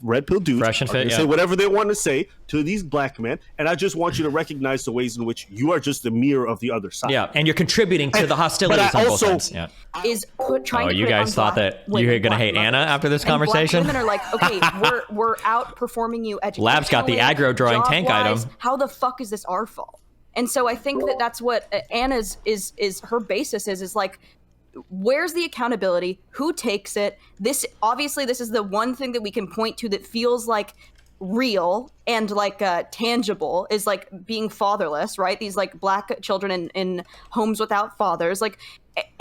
red pill dudes Fresh and fit, say whatever they want to say to these black men, and I just want you to recognize the ways in which you are just the mirror of the other side. Yeah, and you're contributing to the hostilities on both sides. Yeah. Trying to you put guys thought that you were going to hate Anna after this conversation? Black women are like, okay, we're outperforming you educationally. Lab's got the aggro drawing tank item. How the fuck is this our fault? And so I think that's what Anna's is her basis is like, where's the accountability? Who takes it? This is the one thing that we can point to that feels like real and like tangible, is like being fatherless, right? These like black children in homes without fathers, like,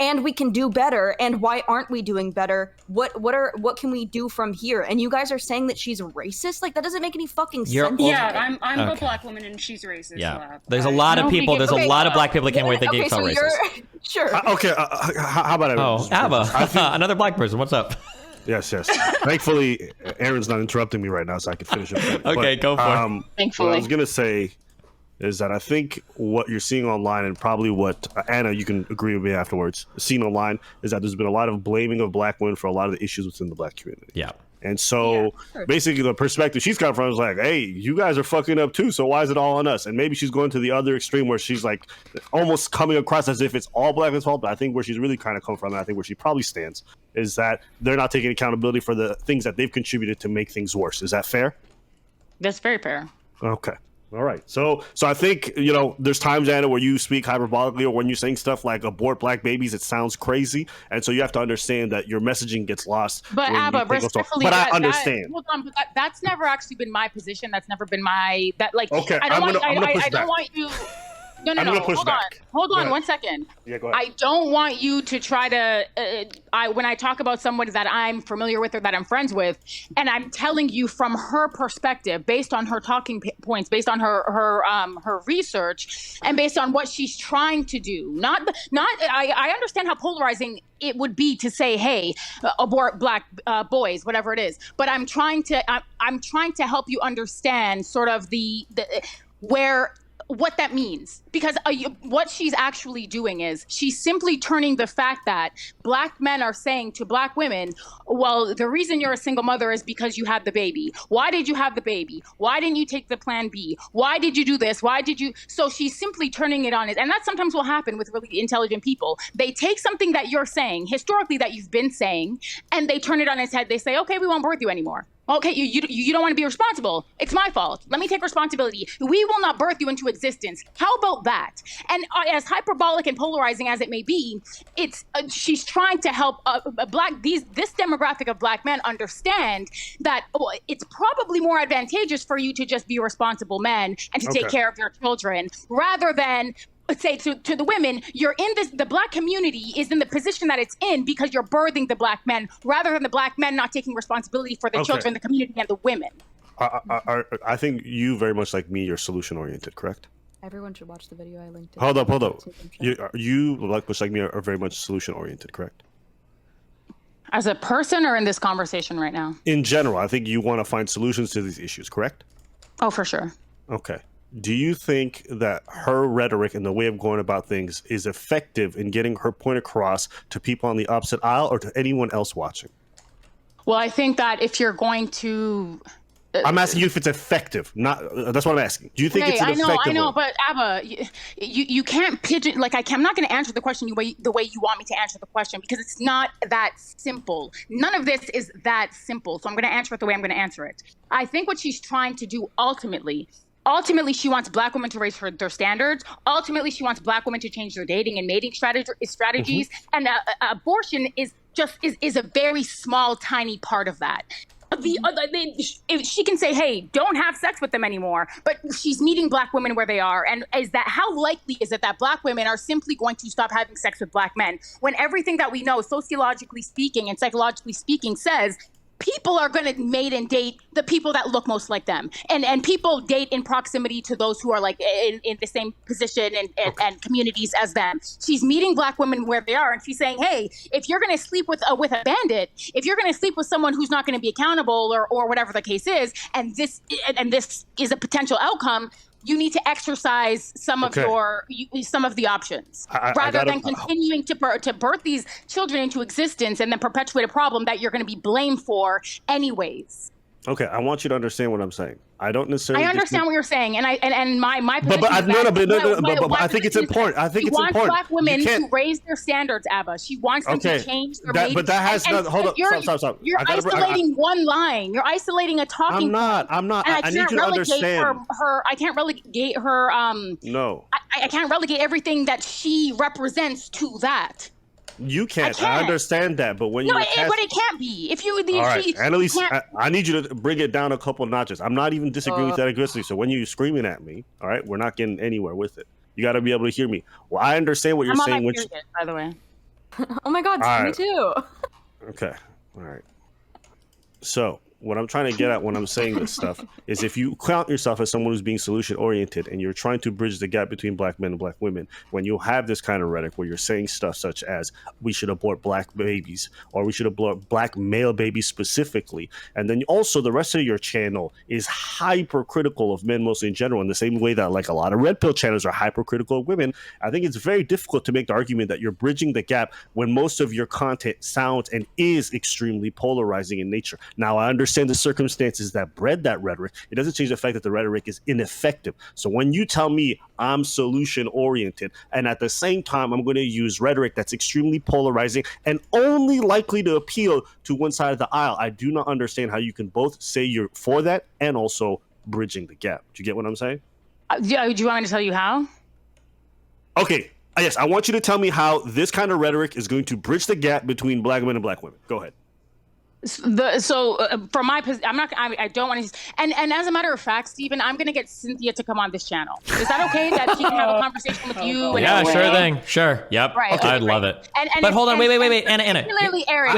and we can do better. And why aren't we doing better? What can we do from here? And you guys are saying that she's racist? Like, that doesn't make any fucking sense. Yeah, I'm a black woman and she's racist. Yeah, there's a lot of people. There's a lot of black people that can't wait. They get so racist. Sure. How about it? Oh, Abba, another black person. What's up? Yes. Thankfully, Eren's not interrupting me right now, so I can finish it. Okay, go for it. Thankfully. What I was gonna say is that I think what you're seeing online, and probably what Anna, you can agree with me afterwards, seen online, is that there's been a lot of blaming of black women for a lot of the issues within the black community. Yeah. And so basically the perspective she's coming from is like, hey, you guys are fucking up too, so why is it all on us? And maybe she's going to the other extreme where she's like almost coming across as if it's all black men's fault. But I think where she's really kind of come from, and I think where she probably stands, is that they're not taking accountability for the things that they've contributed to make things worse. Is that fair? That's very fair. Okay. All right. So I think, there's times, Anna, where you speak hyperbolically, or when you're saying stuff like abort black babies, it sounds crazy. And so you have to understand that your messaging gets lost. But Abba, respectfully, but I understand. Hold on, but that's never actually been my position. That's never been my, okay, I don't want you. No. Hold on 1 second. Yeah, go ahead. I don't want you to try to. When I talk about someone that I'm familiar with or that I'm friends with, and I'm telling you from her perspective, based on her talking points, based on her research, and based on what she's trying to do. I understand how polarizing it would be to say, hey, abort black boys, whatever it is. But I'm trying to help you understand sort of what that means, because what she's actually doing is she's simply turning the fact that black men are saying to black women, well, the reason you're a single mother is because you had the baby. Why did you have the baby? Why didn't you take the plan B? Why did you do this? So she's simply turning it on. And that sometimes will happen with really intelligent people. They take something that you're saying historically, that you've been saying, and they turn it on its head. They say, okay, we won't birth you anymore. Okay, you don't want to be responsible. It's my fault. Let me take responsibility. We will not birth you into existence. How about that? And as hyperbolic and polarizing as it may be, she's trying to help this demographic of black men understand that it's probably more advantageous for you to just be responsible men and to take care of your children, rather than say to the women, you're in this, the black community is in the position that it's in because you're birthing the black men, rather than the black men not taking responsibility for the children, the community, and the women. I think you, very much like me, you're solution oriented, correct? Everyone should watch the video I linked. Hold up. You much like me, are very much solution oriented, correct? As a person, or in this conversation right now? In general, I think you want to find solutions to these issues, correct? Oh, for sure. Okay. Do you think that her rhetoric and the way of going about things is effective in getting her point across to people on the opposite aisle, or to anyone else watching? Well, I think that if you're going to... I'm asking you if it's effective. That's what I'm asking. Do you think it's an effective I know, but Abba, you can't pigeon... I'm not going to answer the question the way you want me to answer the question, because it's not that simple. None of this is that simple. So I'm going to answer it the way I'm going to answer it. I think what she's trying to do ultimately, she wants black women to raise their standards. Ultimately, she wants black women to change their dating and mating strategies. And abortion is a very small, tiny part of that. If she can say, hey, don't have sex with them anymore, but she's meeting black women where they are. And how likely is it that black women are simply going to stop having sex with black men, when everything that we know, sociologically speaking and psychologically speaking, says people are going to mate and date the people that look most like them, and people date in proximity to those who are like in the same position and communities as them. She's meeting black women where they are, and she's saying, hey, if you're going to sleep with a bandit, if you're going to sleep with someone who's not going to be accountable or whatever the case is, and this is a potential outcome, you need to exercise some of the options, rather than continuing to birth these children into existence and then perpetuate a problem that you're going to be blamed for anyways. Okay, I want you to understand what I'm saying. I don't necessarily. I understand what you're saying, and my position but is I think it's important. I think it's important. She wants black women to raise their standards, Abba. She wants them to change their mating. But that has not. Hold up. Stop. You're isolating one line. You're isolating a talking. I'm not. I need you to understand. I can't relegate her. No. I can't relegate everything that she represents to that. You can't. I understand that, but when but it can't be. If you, all right, Annalise, I need you to bring it down a couple notches. I'm not even disagreeing with that aggressively. So when you're screaming at me, all right, we're not getting anywhere with it. You got to be able to hear me. Well, I understand what you're saying. By the way. Oh my God, me too. Okay, all right. So what I'm trying to get at when I'm saying this stuff is if you count yourself as someone who's being solution oriented and you're trying to bridge the gap between black men and black women, when you have this kind of rhetoric where you're saying stuff such as we should abort black babies or we should abort black male babies specifically, and then also the rest of your channel is hypercritical of men mostly in general in the same way that like a lot of red pill channels are hypercritical of women, I think it's very difficult to make the argument that you're bridging the gap when most of your content sounds and is extremely polarizing in nature. Now, I understand the circumstances that bred that rhetoric. It doesn't change the fact that the rhetoric is ineffective. So when you tell me I'm solution oriented and at the same time I'm going to use rhetoric that's extremely polarizing and only likely to appeal to one side of the aisle, I do not understand how you can both say you're for that and also bridging the gap. Do you get what I'm saying? Do you want me to tell you how? Okay. Yes, I want you to tell me how this kind of rhetoric is going to bridge the gap between black men and black women. Go ahead. From my position, I don't want to. And as a matter of fact, Stephen, I'm going to get Cynthia to come on this channel. Is that okay? That she can have a conversation with you? Yeah, sure thing. Sure. Yep. Right. Okay, I'd love it. But hold on. Wait. Anna. Particularly Eren.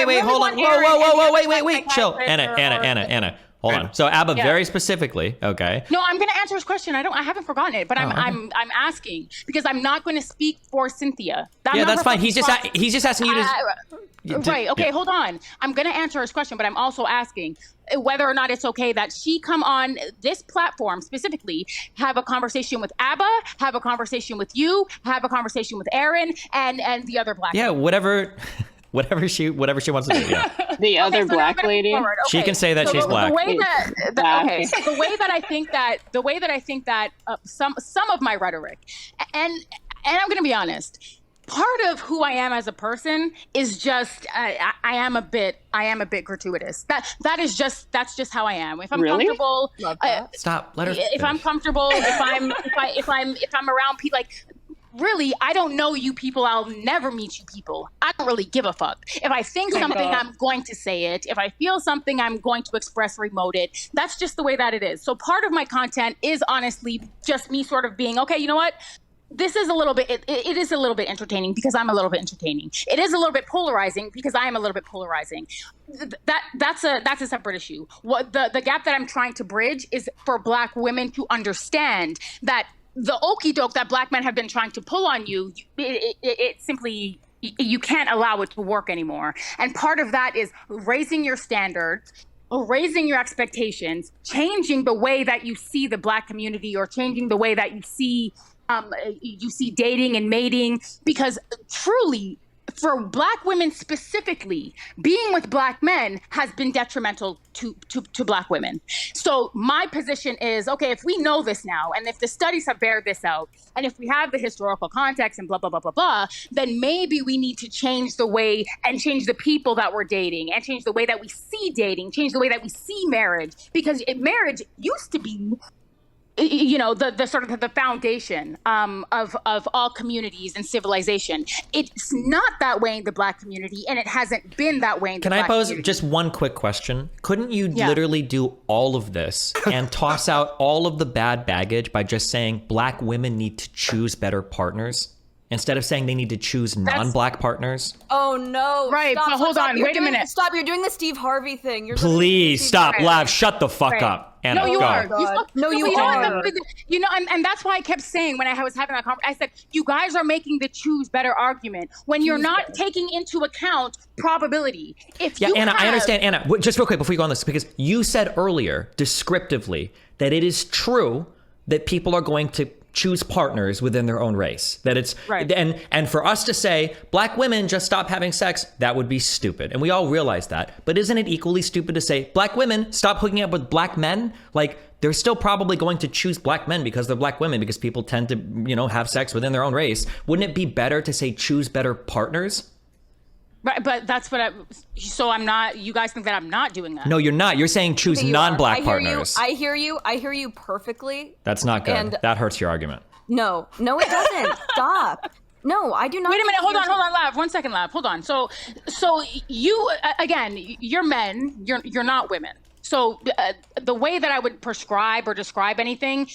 Wait. Hold on. Whoa. Wait. Chill. Anna. Hold on. So Abba, very specifically, okay. No, I'm going to answer his question. I haven't forgotten it, but I'm asking because I'm not going to speak for Cynthia. That's fine. He's just asking you to. Right. Okay. Hold on. I'm going to answer his question, but I'm also asking whether or not it's okay that she come on this platform specifically, have a conversation with Abba, have a conversation with you, have a conversation with Eren and the other black. Yeah. Whatever she wants to do. Yeah. The other black lady. Okay. She can say that she's black. The way that I think that some of my rhetoric, and I'm going to be honest, part of who I am as a person is just I am a bit gratuitous. That's just how I am. If I'm comfortable, stop. Let her. If I'm comfortable, if I'm around people like. Really, I don't know you people. I'll never meet you people. I don't really give a fuck. If I think something, I'm going to say it. If I feel something, I'm going to express or emote it. That's just the way that it is. So part of my content is honestly just me sort of being, okay, you know what? This is a little bit, it is a little bit entertaining because I'm a little bit entertaining. It is a little bit polarizing because I am a little bit polarizing. That's a separate issue. What the gap that I'm trying to bridge is for black women to understand that the okie doke that black men have been trying to pull on you, it simply, you can't allow it to work anymore. And part of that is raising your standards, raising your expectations, changing the way that you see the black community or changing the way that you see dating and mating, because truly, for black women specifically, being with black men has been detrimental to black women. So my position is, okay, if we know this now, and if the studies have bared this out, and if we have the historical context and blah, blah, blah, blah, blah, then maybe we need to change the way and change the people that we're dating and change the way that we see dating, change the way that we see marriage, because marriage used to be the sort of the foundation of all communities and civilization. It's not that way in the black community, and it hasn't been that way in the black community. Can I pose just one quick question? Couldn't you literally do all of this and toss out all of the bad baggage by just saying black women need to choose better partners? Instead of saying they need to choose non-black partners? Oh, no. Right, stop, so hold on, wait a minute. Stop, you're doing the Steve Harvey thing. Please stop, Lav, shut the fuck up. Anna, no, you go. are. You are. And that's why I kept saying when I was having that conversation, I said, you guys are making the choose better argument when you're not taking into account probability. Anna, I understand. Anna, just real quick before you go on this, because you said earlier, descriptively, that it is true that people are going to choose partners within their own race. That it's Right. and for us to say black women just stop having sex, that would be stupid. And we all realize that. But isn't it equally stupid to say black women stop hooking up with black men? Like, they're still probably going to choose black men because they're black women, because people tend to, have sex within their own race. Wouldn't it be better to say choose better partners? Right, but that's what I'm not, you guys think that I'm not doing that. No, you're not. You're saying choose Okay, you non-black are. partners. I hear you perfectly. That's not good. And- That hurts your argument. No, it doesn't. Stop. No, I do not. Wait a minute, hold think on, Lav. 1 second, Lav. Hold on. So you, again, you're men, you're not women. So the way that I would prescribe or describe anything,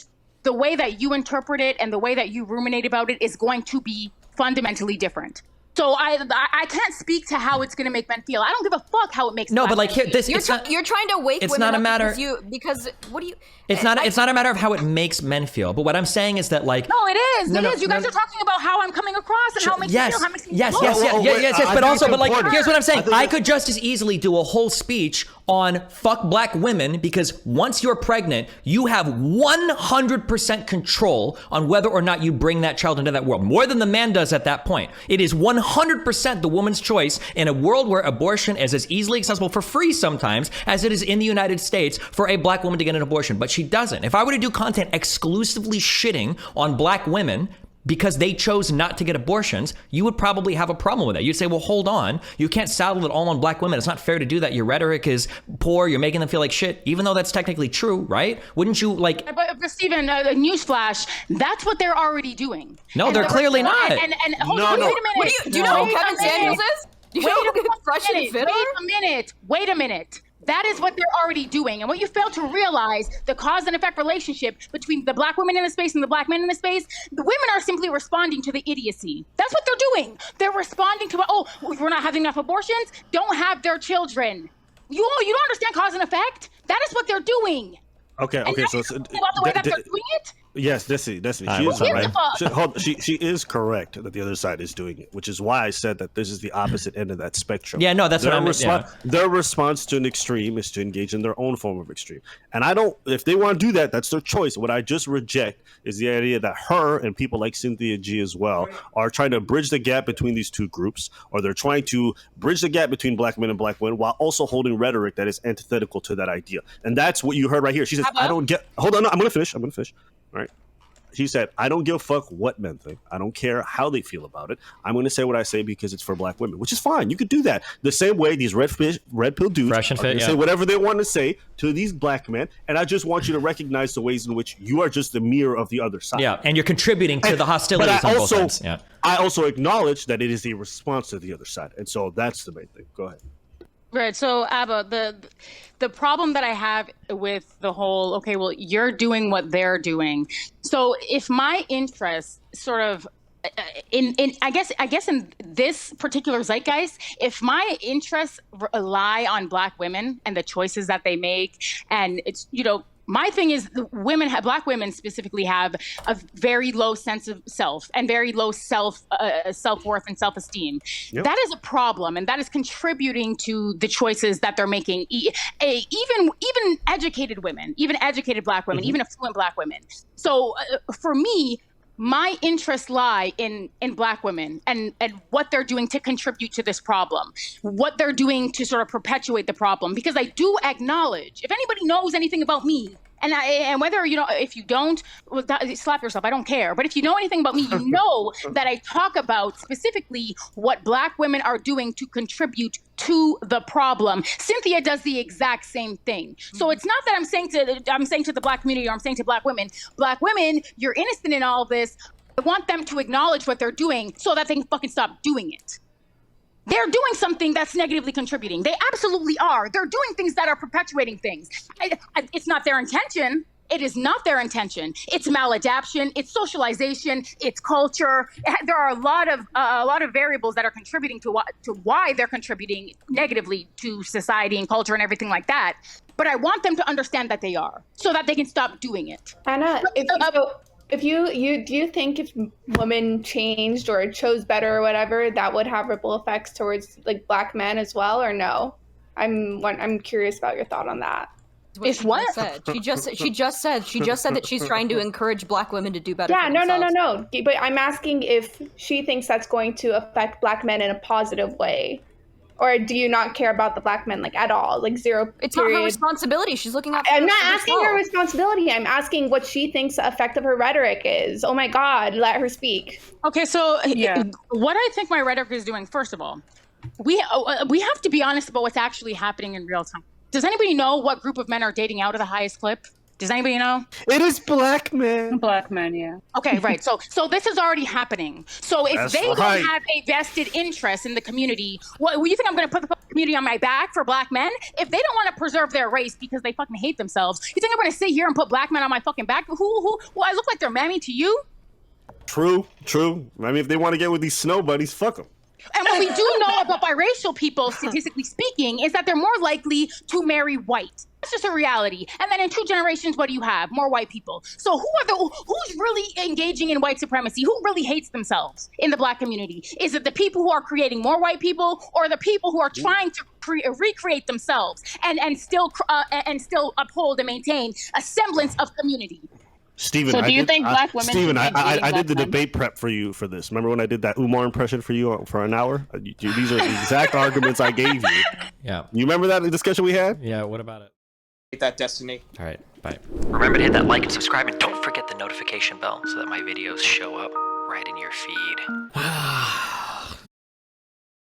the way that you interpret it and the way that you ruminate about it is going to be fundamentally different. So I can't speak to how it's going to make men feel. I don't give a fuck how it makes. No, but like here, this You're, it's not. you're trying to wake it's women not a up matter- because what do you? It's not. It's not a matter of how it makes men feel. But what I'm saying is that, like, No, it is. No, It no, is. You guys no. are talking about how I'm coming across and how it makes me feel, how it makes me yes, look. yes, yes, Whoa, whoa, yes, wait, yes, I but think also, it's but like, important. here's what I'm saying. I think I it's- could just as easily do a whole speech on fuck black women, because once you're pregnant, you have 100% control on whether or not you bring that child into that world, more than the man does at that point. It is 100% the woman's choice in a world where abortion is as easily accessible for free sometimes as it is in the United States for a black woman to get an abortion. But she doesn't. If I were to do content exclusively shitting on black women because they chose not to get abortions, you would probably have a problem with that. You'd say, well, hold on. You can't saddle it all on black women. It's not fair to do that. Your rhetoric is poor. You're making them feel like shit, even though that's technically true, right? Wouldn't you, like... But Stephen, newsflash, that's what they're already doing. No, And they're clearly not. And hold No, on, no. wait a minute. Do you know Wait who a Kevin minute. Samuels is? Do you know who Fresh and Fit are? Wait a minute. That is what they're already doing. And what you fail to realize, the cause and effect relationship between the black women in the space and the black men in the space, the women are simply responding to the idiocy. That's what they're doing. They're responding to, we're not having enough abortions, don't have their children. You don't understand cause and effect? That is what they're doing. Okay, And okay, now so you're talking about the way that they're doing it? yes, Destiny, I she is wasn't right. right. She is correct that the other side is doing it, which is why I said that this is the opposite end of that spectrum. Yeah, no, that's what I meant, yeah. Their response to an extreme is to engage in their own form of extreme, and if they want to do that, that's their choice. What I just reject is the idea that her and people like Cynthia G as well are trying to bridge the gap between these two groups, or they're trying to bridge the gap between black men and black women while also holding rhetoric that is antithetical to that idea. And that's what you heard right here. She says, "I don't get." Hold on, no, I'm gonna finish. All right. She said, I don't give a fuck what men think. I don't care how they feel about it. I'm going to say what I say because it's for black women, which is fine. You could do that. The same way these red pill dudes Fresh and are fit, going to yeah. say whatever they want to say to these black men. And I just want you to recognize the ways in which you are just the mirror of the other side. Yeah, and you're contributing to the hostilities But on both sides. Yeah. I also acknowledge that it is a response to the other side. And so that's the main thing. Go ahead. Right. So, Abba, the problem that I have with the whole, okay, well, you're doing what they're doing. So if my interests sort of I guess in this particular zeitgeist, if my interests rely on black women and the choices that they make, and it's, my thing is black women specifically have a very low sense of self and very low self-worth and self-esteem. Yep. That is a problem, and that is contributing to the choices that they're making. Even educated women, even educated black women, even affluent black women. So for me, my interests lie in black women and what they're doing to contribute to this problem, what they're doing to sort of perpetuate the problem. Because I do acknowledge, if anybody knows anything about me, and whether, if you don't, slap yourself, I don't care. But if you know anything about me, you know that I talk about specifically what black women are doing to contribute to the problem. Cynthia does the exact same thing. So it's not that I'm saying to the black community, or I'm saying to black women, you're innocent in all of this. I want them to acknowledge what they're doing so that they can fucking stop doing it. They're doing something that's negatively contributing. They absolutely are. They're doing things that are perpetuating things. It's not their intention. It is not their intention. It's maladaption. It's socialization. It's culture. There are a lot of variables that are contributing to why they're contributing negatively to society and culture and everything like that. But I want them to understand that they are, so that they can stop doing it. Anna, do you think if women changed or chose better or whatever, that would have ripple effects towards like black men as well, or no? I'm curious about your thought on that. Is what? She just said that she's trying to encourage Black women to do better. Yeah, for no. themselves. But I'm asking if she thinks that's going to affect Black men in a positive way. Or do you not care about the Black men, like, at all? Like, zero, It's period. not her responsibility. She's looking out for I'm not for asking her herself. responsibility. I'm asking what she thinks the effect of her rhetoric is. Oh my God, let her speak. Okay, so what I think my rhetoric is doing, first of all, we have to be honest about what's actually happening in real time. Does anybody know what group of men are dating out at the highest clip? Does anybody know? It is Black men. Black men, yeah. Okay, right. So this is already happening. So if That's they don't right. have a vested interest in the community, what you think I'm going to put the community on my back for Black men? If they don't want to preserve their race because they fucking hate themselves, you think I'm going to sit here and put Black men on my fucking back? Who? Well, I look like they're mammy to you? True. I mean, if they want to get with these snow buddies, fuck them. And what we do know about biracial people, statistically speaking, is that they're more likely to marry white. That's just a reality. And then in 2 generations, what do you have? More white people. So who's really engaging in white supremacy? Who really hates themselves in the Black community? Is it the people who are creating more white people, or the people who are trying to recreate themselves and still uphold and maintain a semblance of community? Steven, So do you think Black women Steven, should be dating I did the Black men? debate prep for you for this. Remember when I did that Umar impression for you for an hour? These are the exact arguments I gave you. Yeah. You remember that discussion we had? Yeah, what about it? That destiny. All right, bye. Remember to hit that like and subscribe, and don't forget the notification bell so that my videos show up right in your feed.